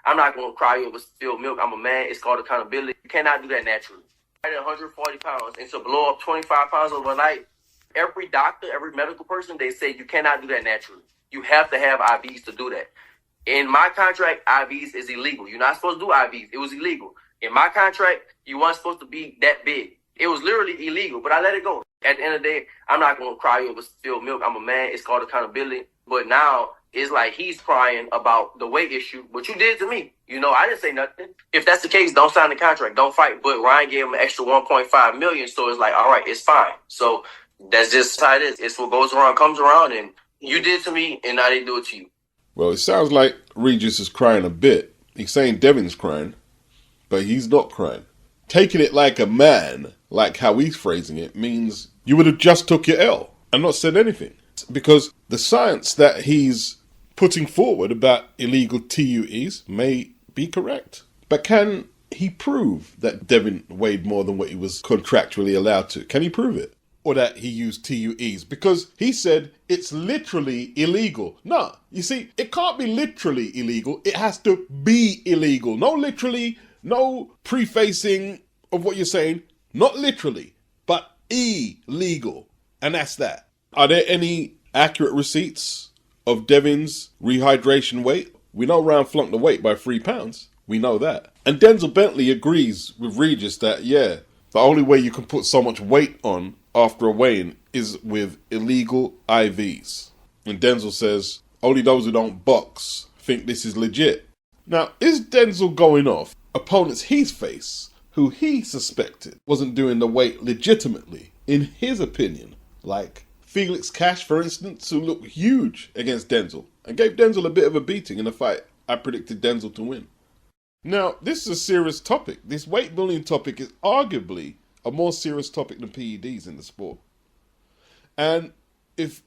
I'm not going to cry over spilled milk. I'm a man. It's called accountability. You cannot do that naturally. At 140 pounds and to blow up 25 pounds overnight, every doctor, every medical person, they say you cannot do that naturally. You have to have IVs to do that. In my contract, IVs is illegal. You're not supposed to do IVs. It was illegal. In my contract, you weren't supposed to be that big. It was literally illegal, but I let it go. At the end of the day, I'm not going to cry over spilled milk. I'm a man. It's called accountability. But now it's like he's crying about the weight issue, but you did to me. You know, I didn't say nothing. If that's the case, don't sign the contract. Don't fight. But Ryan gave him an extra 1.5 million. So it's like, all right, it's fine. So that's just how it is. It's what goes around comes around, and you did to me, and I didn't do it to you. Well, it sounds like Regis is crying a bit. He's saying Devin's crying, but he's not crying. Taking it like a man, like how he's phrasing it, means you would have just took your L and not said anything. Because the science that he's putting forward about illegal TUEs may be correct. But can he prove that Devin weighed more than what he was contractually allowed to? Can he prove it? Or that he used TUEs? Because he said it's literally illegal. No, you see, it can't be literally illegal. It has to be illegal. No literally, no prefacing of what you're saying. Not literally, but illegal. And that's that. Are there any accurate receipts of Devin's rehydration weight? We know Ryan flunked the weight by 3 pounds. We know that. And Denzel Bentley agrees with Regis that, yeah, the only way you can put so much weight on after a weigh-in is with illegal IVs. And Denzel says, only those who don't box think this is legit. Now, is Denzel going off opponents he's faced, who he suspected wasn't doing the weight legitimately, in his opinion? Like Felix Cash, for instance, who looked huge against Denzel and gave Denzel a bit of a beating in a fight I predicted Denzel to win. Now, this is a serious topic. This weight bullying topic is arguably a more serious topic than PEDs in the sport. And if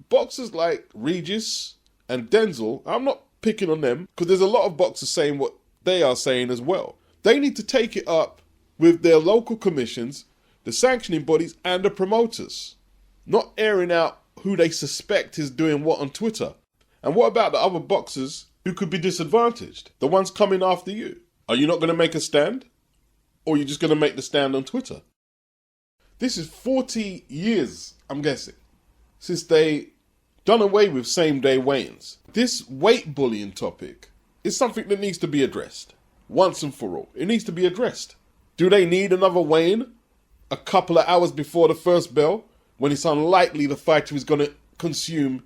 boxers like Regis and Denzel, I'm not picking on them, because there's a lot of boxers saying what they are saying as well. They need to take it up with their local commissions, the sanctioning bodies, and the promoters. Not airing out who they suspect is doing what on Twitter. And what about the other boxers who could be disadvantaged? The ones coming after you. Are you not going to make a stand? Or are you just going to make the stand on Twitter? This is 40 years, I'm guessing, since they done away with same-day weigh-ins. This weight bullying topic is something that needs to be addressed. Once and for all. It needs to be addressed. Do they need another weigh-in a couple of hours before the first bell, when it's unlikely the fighter is going to consume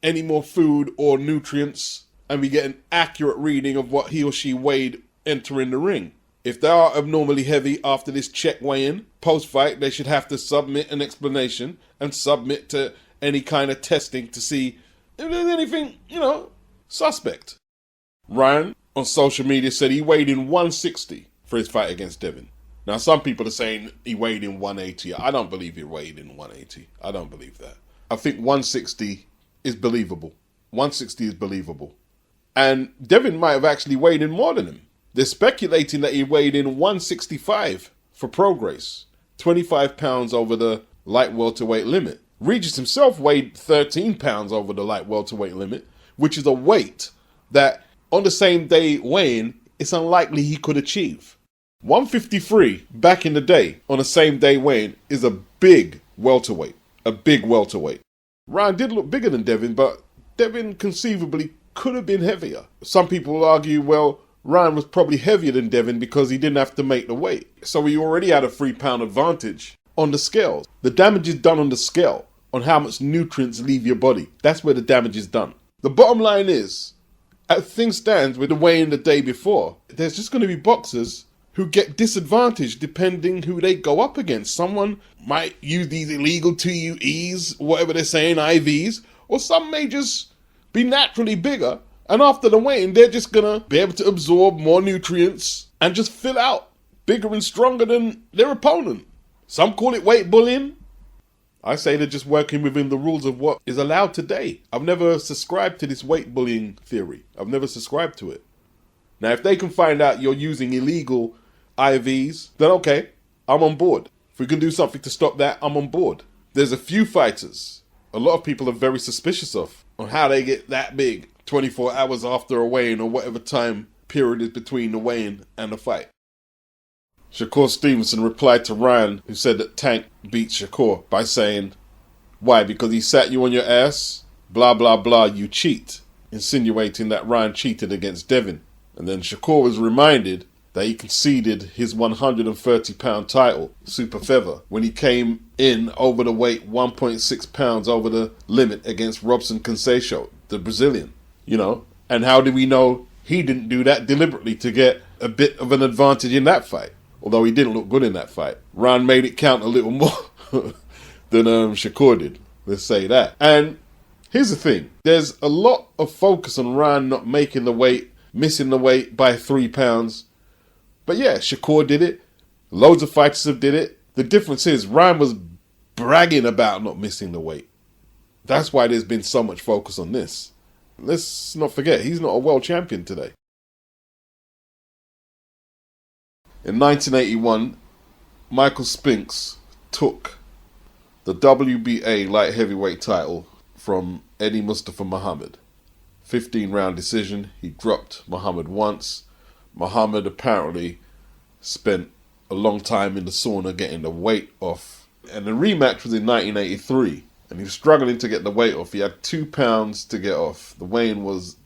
any more food or nutrients, and we get an accurate reading of what he or she weighed entering the ring? If they are abnormally heavy after this check weigh-in, post-fight, they should have to submit an explanation and submit to any kind of testing to see if there's anything, suspect. Ryan on social media said he weighed in 160 for his fight against Devin. Now, some people are saying he weighed in 180. I don't believe he weighed in 180. I don't believe that. I think 160 is believable. 160 is believable. And Devin might have actually weighed in more than him. They're speculating that he weighed in 165 for PROGRAIS, 25 pounds over the light welterweight limit. Regis himself weighed 13 pounds over the light welterweight limit, which is a weight that on the same day weigh-in, it's unlikely he could achieve. 153 back in the day on a same day weigh-in is a big welterweight. A big welterweight. Ryan did look bigger than Devin, but Devin conceivably could have been heavier. Some people will argue, well, Ryan was probably heavier than Devin because he didn't have to make the weight. So he already had a 3-pound advantage on the scales. The damage is done on the scale, on how much nutrients leave your body. That's where the damage is done. The bottom line is, as things stand with the weigh-in the day before, there's just going to be boxers who get disadvantaged depending who they go up against. Someone might use these illegal TUEs, whatever they're saying, IVs, or some may just be naturally bigger, and after the weigh-in, they're just going to be able to absorb more nutrients and just fill out bigger and stronger than their opponent. Some call it weight bullying. I say they're just working within the rules of what is allowed today. I've never subscribed to this weight bullying theory. I've never subscribed to it. Now, if they can find out you're using illegal IVs, then okay, I'm on board. If we can do something to stop that, I'm on board. There's a few fighters a lot of people are very suspicious of on how they get that big 24 hours after a weigh-in or whatever time period is between the weigh-in and the fight. Shakur Stevenson replied to Ryan, who said that Tank beat Shakur, by saying, "Why, because he sat you on your ass? Blah, blah, blah, you cheat," insinuating that Ryan cheated against Devin. And then Shakur was reminded that he conceded his 130-pound title, super feather, when he came in over the weight 1.6 pounds over the limit against Robson Conceição, the Brazilian. You know, and how do we know he didn't do that deliberately to get a bit of an advantage in that fight? Although he didn't look good in that fight. Ryan made it count a little more than Shakur did. Let's say that. And here's the thing. There's a lot of focus on Ryan not making the weight, missing the weight by 3 pounds. But yeah, Shakur did it. Loads of fighters have did it. The difference is Ryan was bragging about not missing the weight. That's why there's been so much focus on this. Let's not forget, he's not a world champion today. In 1981, Michael Spinks took the WBA light heavyweight title from Eddie Mustafa Muhammad. 15-round decision. He dropped Muhammad once. Muhammad apparently spent a long time in the sauna getting the weight off. And the rematch was in 1983. And he was struggling to get the weight off. He had 2 pounds to get off. The weigh-in was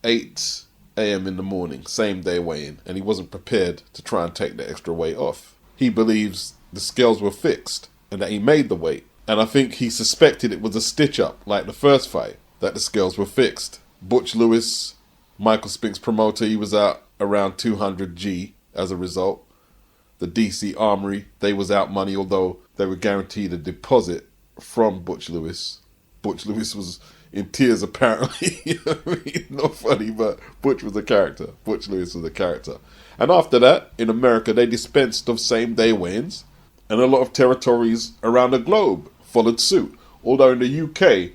8 a.m. in the morning, same day weigh-in, and he wasn't prepared to try and take the extra weight off. He believes the scales were fixed and that he made the weight. And I think he suspected it was a stitch-up, like the first fight, that the scales were fixed. Butch Lewis, Michael Spinks' promoter, he was out around 200 G as a result. The DC Armory, they was out money, although they were guaranteed a deposit from Butch Lewis. Butch Lewis was in tears apparently. You know what I mean? Not funny, but Butch was a character. Butch Lewis was a character. And after that, in America, they dispensed of same-day weigh-ins, and a lot of territories around the globe followed suit. Although in the UK,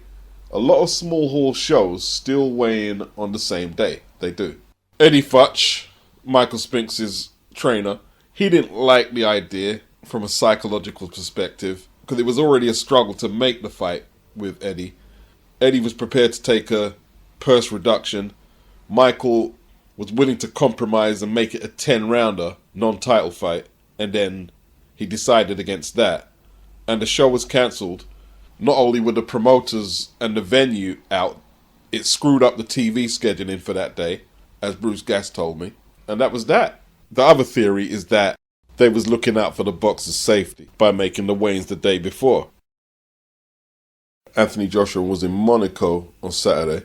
a lot of small hall shows still weigh in on the same day. They do. Eddie Futch, Michael Spinks' trainer, he didn't like the idea from a psychological perspective, because it was already a struggle to make the fight with Eddie. Eddie was prepared to take a purse reduction. Michael was willing to compromise and make it a 10-rounder, non-title fight. And then he decided against that. And the show was cancelled. Not only were the promoters and the venue out, it screwed up the TV scheduling for that day, as Bruce Gass told me. And that was that. The other theory is that they was looking out for the boxer's safety by making the weigh-ins the day before. Anthony Joshua was in Monaco on Saturday,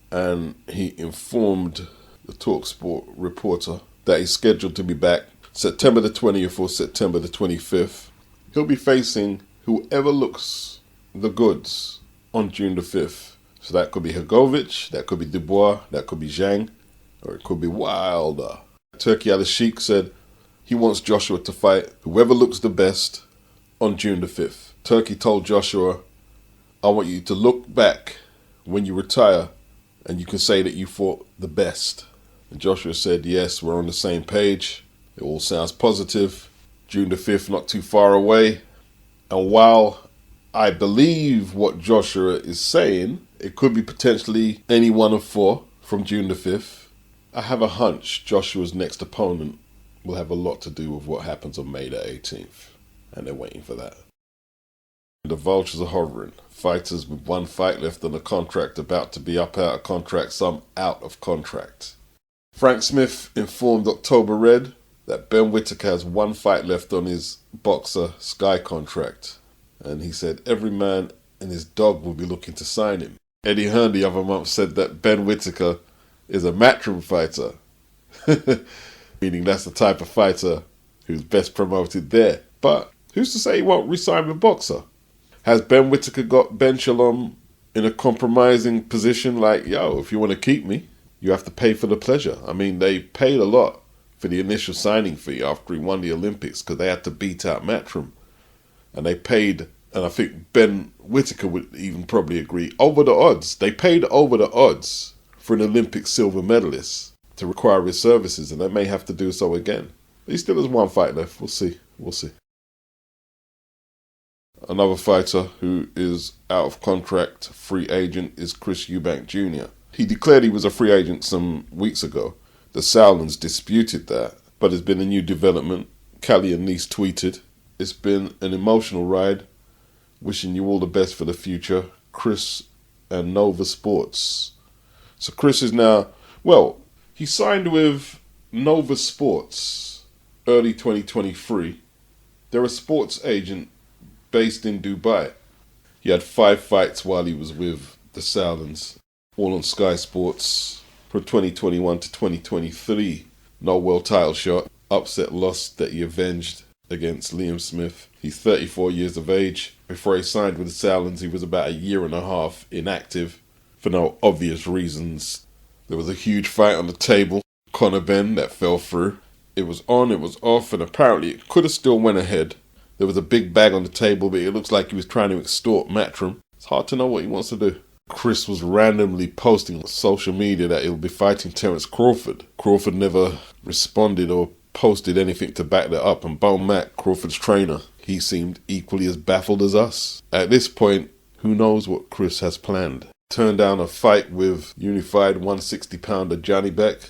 and he informed the TalkSport reporter that he's scheduled to be back September the 20th or September the 25th. He'll be facing whoever looks the goods on June the 5th. So that could be Hrgovic, that could be Dubois, that could be Zhang, or it could be Wilder. Turki Al-Sheikh said he wants Joshua to fight whoever looks the best on June the 5th. Turki told Joshua, "I want you to look back when you retire and you can say that you fought the best." And Joshua said, "Yes, we're on the same page. It all sounds positive. June the 5th, not too far away." And while I believe what Joshua is saying, it could be potentially any one of 4 from June the 5th. I have a hunch Joshua's next opponent will have a lot to do with what happens on May the 18th. And they're waiting for that. The vultures are hovering. Fighters with 1 fight left on the contract about to be up out of contract, some out of contract. Frank Smith informed October Red that Ben Whitaker has 1 fight left on his Boxer Sky contract. And he said every man and his dog will be looking to sign him. Eddie Hearn the other month said that Ben Whitaker is a matchroom fighter. Meaning that's the type of fighter who's best promoted there. But who's to say he won't re-sign with Boxer? Has Ben Whitaker got Ben Shalom in a compromising position like, yo, if you want to keep me, you have to pay for the pleasure? I mean, they paid a lot for the initial signing fee after he won the Olympics because they had to beat out Matchroom. And they paid, and I think Ben Whitaker would even probably agree, over the odds. They paid over the odds for an Olympic silver medalist to require his services, and they may have to do so again. He still has 1 fight left. We'll see. We'll see. Another fighter who is out of contract, free agent, is Chris Eubank Jr. He declared he was a free agent some weeks ago, The Sauerlands disputed that, but there's been a new development. Callie and Nice tweeted, "It's been an emotional ride. Wishing you all the best for the future. Chris and Nova Sports." So Chris is now, well, he signed with Nova Sports early 2023. They're a sports agent based in Dubai. He had 5 fights while he was with the Sauerlands, all on Sky Sports from 2021 to 2023. No world title shot, upset loss that he avenged against Liam Smith. He's 34 years of age. Before he signed with the Sauerlands, he was about a year and a half inactive for no obvious reasons. There was a huge fight on the table, Conor Ben, that fell through. It was on, it was off, and apparently it could have still went ahead. There was a big bag on the table, but it looks like he was trying to extort MATCHROOM. It's hard to know what he wants to do. Chris was randomly posting on social media that he'll be fighting Terence Crawford. Crawford never responded or posted anything to back that up, and Bo Mack, Crawford's trainer, he seemed equally as baffled as us. At this point, who knows what Chris has planned? Turned down a fight with unified 160-pounder Johnny Beck.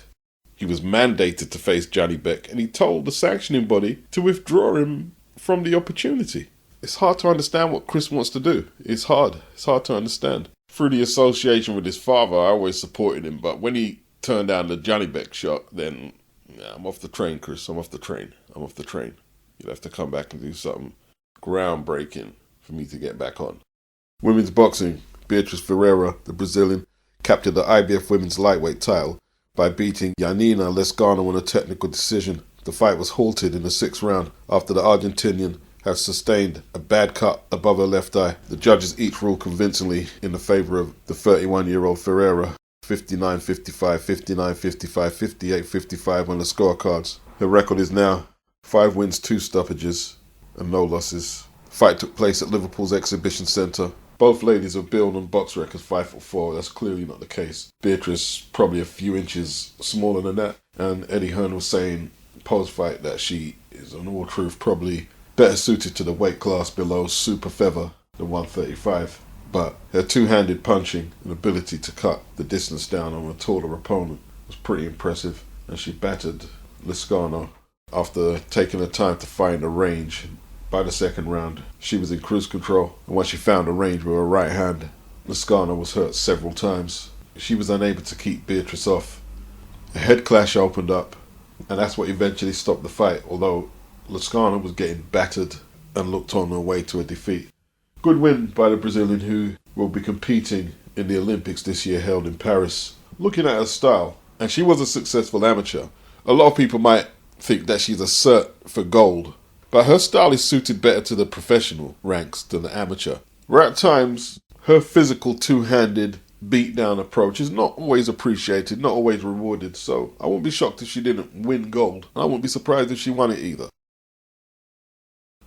He was mandated to face Johnny Beck, and he told the sanctioning body to withdraw him from the opportunity. It's hard to understand what Chris wants to do. It's hard to understand. Through the association with his father, I always supported him, but when he turned down the Johnny Beck shot, then I'm off the train, Chris. I'm off the train. You'll have to come back and do something groundbreaking for me to get back on. Women's boxing. Beatrice FIERRA, the Brazilian, captured the IBF women's lightweight title by beating Yanina Lescano on a technical decision. The fight was halted in the 6th round after the Argentinian had sustained a bad cut above her left eye. The judges each ruled convincingly in the favour of the 31-year-old FIERRA, 59-55, 59-55, 58-55 on the scorecards. Her record is now 5 wins, 2 stoppages, and no losses. The fight took place at Liverpool's Exhibition Centre. Both ladies are billed on box records 5'4". That's clearly not the case. Beatrice probably a few inches smaller than that. And Eddie Hearn was saying post-fight that she is, in all truth, probably better suited to the weight class below super feather than 135. But her two-handed punching and ability to cut the distance down on a taller opponent was pretty impressive. And she battered Lescano after taking her time to find a range. By the 2nd round, she was in cruise control, and once she found a range with her right hand, Lescano was hurt several times. She was unable to keep Beatrice off. A head clash opened up, and that's what eventually stopped the fight, although Lescano was getting battered and looked on her way to a defeat. Good win by the Brazilian, who will be competing in the Olympics this year held in Paris. Looking at her style, and she was a successful amateur, a lot of people might think that she's a cert for gold. But her style is suited better to the professional ranks than the amateur. Where at times, her physical two-handed beat-down approach is not always appreciated, not always rewarded. So I won't be shocked if she didn't win gold. And I won't be surprised if she won it either.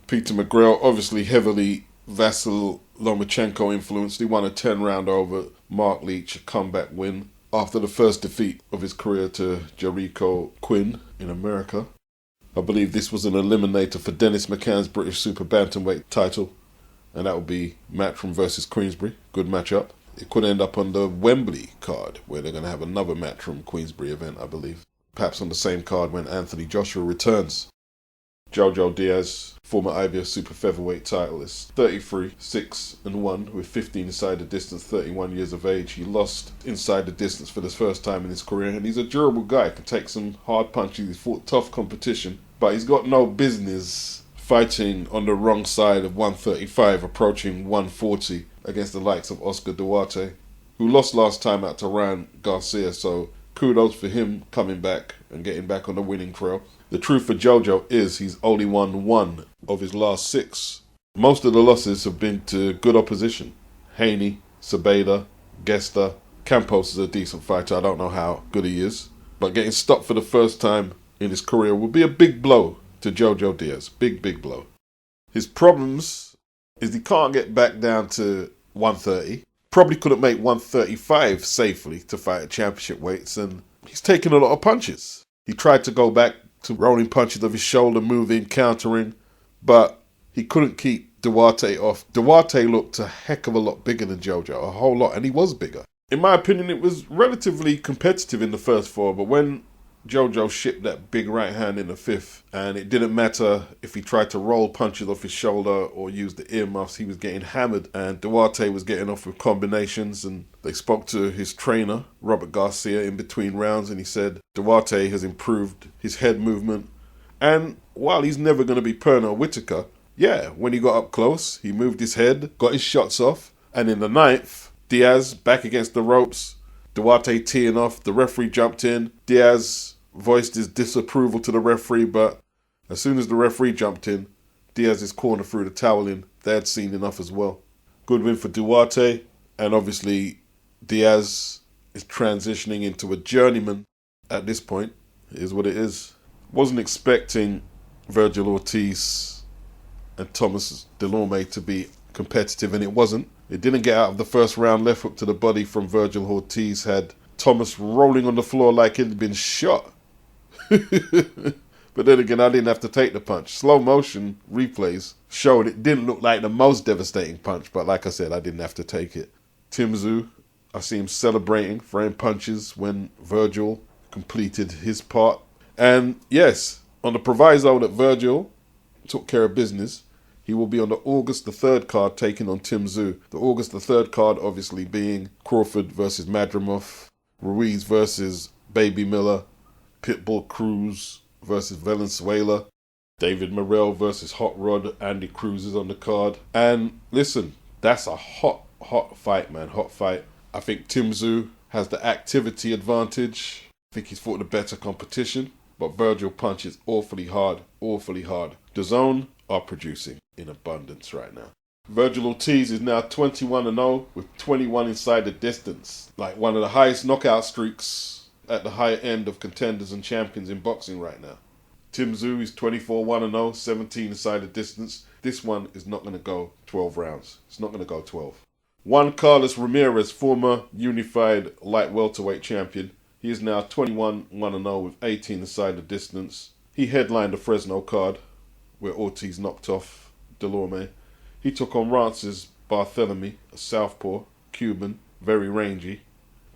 Peter McGrail, obviously heavily Vasyl Lomachenko influenced. He won a 10-round over Mark Leach, a comeback win after the first defeat of his career to Jericho Quinn in America. I believe this was an eliminator for Dennis McCann's British Super Bantamweight title, and that would be MATCHROOM versus Queensbury. Good matchup. It could end up on the Wembley card, where they're going to have another MATCHROOM Queensbury event, I believe. Perhaps on the same card when Anthony Joshua returns. Jojo Diaz, former IBF Super Featherweight title, is 33, 6-1 with 15 inside the distance, 31 years of age. He lost inside the distance for the first time in his career, and he's a durable guy, can take some hard punches. He's fought tough competition, but he's got no business fighting on the wrong side of 135, approaching 140 against the likes of Oscar Duarte, who lost last time out to GARCIA, so kudos for him coming back and getting back on the winning trail. The truth for Jojo is he's only won 1 of his last 6. Most of the losses have been to good opposition. Haney, Sabeda, Gesta. Campos is a decent fighter. I don't know how good he is. But getting stopped for the first time in his career will be a big blow to Jojo Diaz. Big, big blow. His problems is he can't get back down to 130. Probably couldn't make 135 safely to fight at championship weights. And he's taken a lot of punches. He tried to go back to rolling punches of his shoulder, moving, countering, but he couldn't keep Duarte off. Duarte looked a heck of a lot bigger than Jojo, a whole lot, and he was bigger. In my opinion, it was relatively competitive in the first 4, but when Jojo shipped that big right hand in the 5th, and it didn't matter if he tried to roll punches off his shoulder or use the earmuffs, he was getting hammered, and Duarte was getting off with combinations. And they spoke to his trainer, Robert Garcia, in between rounds, and he said Duarte has improved his head movement, and while he's never going to be Pernell Whitaker, yeah, when he got up close, he moved his head, got his shots off, and in the 9th, Diaz back against the ropes, Duarte teeing off, the referee jumped in, Diaz voiced his disapproval to the referee, but as soon as the referee jumped in, Diaz's corner threw the towel in. They had seen enough as well. Good win for Duarte, and obviously Diaz is transitioning into a journeyman at this point. It is what it is. Wasn't expecting Vergil Ortiz and Thomas Delorme to be competitive, and it wasn't. It didn't get out of the first round. Left hook to the body from Vergil Ortiz had Thomas rolling on the floor like he'd been shot. But then again, I didn't have to take the punch. Slow motion replays showed it didn't look like the most devastating punch, but like I said, I didn't have to take it. TSZYU, I see him celebrating, throwing punches when Vergil completed his part. And yes, on the proviso that Vergil took care of business, he will be on the August the 3rd card taking on TSZYU. The August the 3rd card obviously being Crawford versus Madrimov, Ruiz versus Baby Miller, Pitbull Cruz versus Valenzuela, David Morrell versus Hot Rod, Andy Cruz is on the card. And listen, that's a hot fight, man, hot fight. I think TSZYU has the activity advantage. I think he's fought the better competition, but Vergil punches awfully hard, awfully hard. DAZN are producing in abundance right now. Vergil Ortiz is now 21-0 with 21 inside the distance. Like one of the highest knockout streaks at the higher end of contenders and champions in boxing right now. TSZYU is 24-1-0, 17 inside the distance. This one is not going to go 12 rounds. It's not going to go 12. Juan Carlos Ramirez, former unified light welterweight champion. He is now 21-1-0 with 18 inside the distance. He headlined the Fresno card where Ortiz knocked off Delorme. He took on Rances Barthormely, a southpaw, Cuban, very rangy.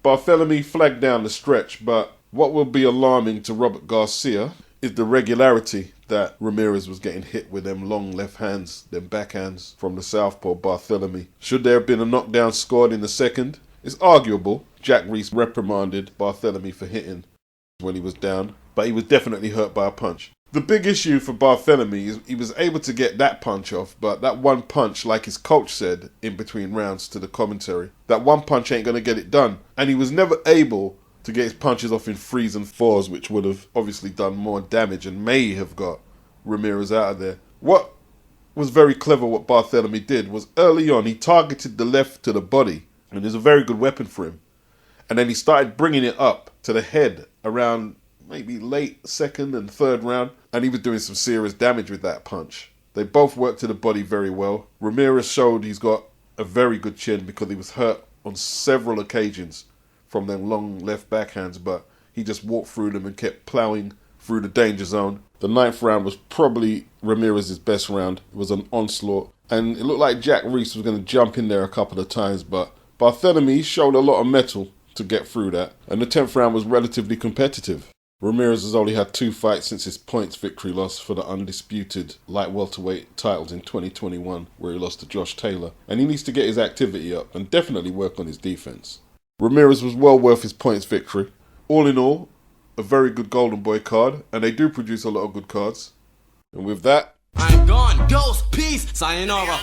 Barthormely flagged down the stretch, but what will be alarming to Robert Garcia is the regularity that Ramirez was getting hit with them long left hands, them backhands from the southpaw Barthormely. Should there have been a knockdown scored in the 2nd? It's arguable. Jack Reese reprimanded Barthormely for hitting when he was down, but he was definitely hurt by a punch. The big issue for Barthormely is he was able to get that punch off, but that one punch, like his coach said in between rounds to the commentary, that one punch ain't going to get it done. And he was never able to get his punches off in 3s and 4s, which would have obviously done more damage and may have got Ramirez out of there. What was very clever what Barthormely did was early on he targeted the left to the body, and it's a very good weapon for him. And then he started bringing it up to the head around maybe late 2nd and 3rd round, and he was doing some serious damage with that punch. They both worked to the body very well. Ramirez showed he's got a very good chin because he was hurt on several occasions from them long left backhands, but he just walked through them and kept ploughing through the danger zone. The 9th round was probably Ramirez's best round. It was an onslaught, and it looked like Jack Reese was going to jump in there a couple of times, but Barthormely showed a lot of mettle to get through that, and the 10th round was relatively competitive. Ramirez has only had 2 fights since his points victory loss for the undisputed light welterweight titles in 2021, where he lost to Josh Taylor, and he needs to get his activity up and definitely work on his defense. Ramirez was well worth his points victory. All in all, a very good Golden Boy card, and they do produce a lot of good cards. And with that, I'm gone. Ghost, peace, sayonara.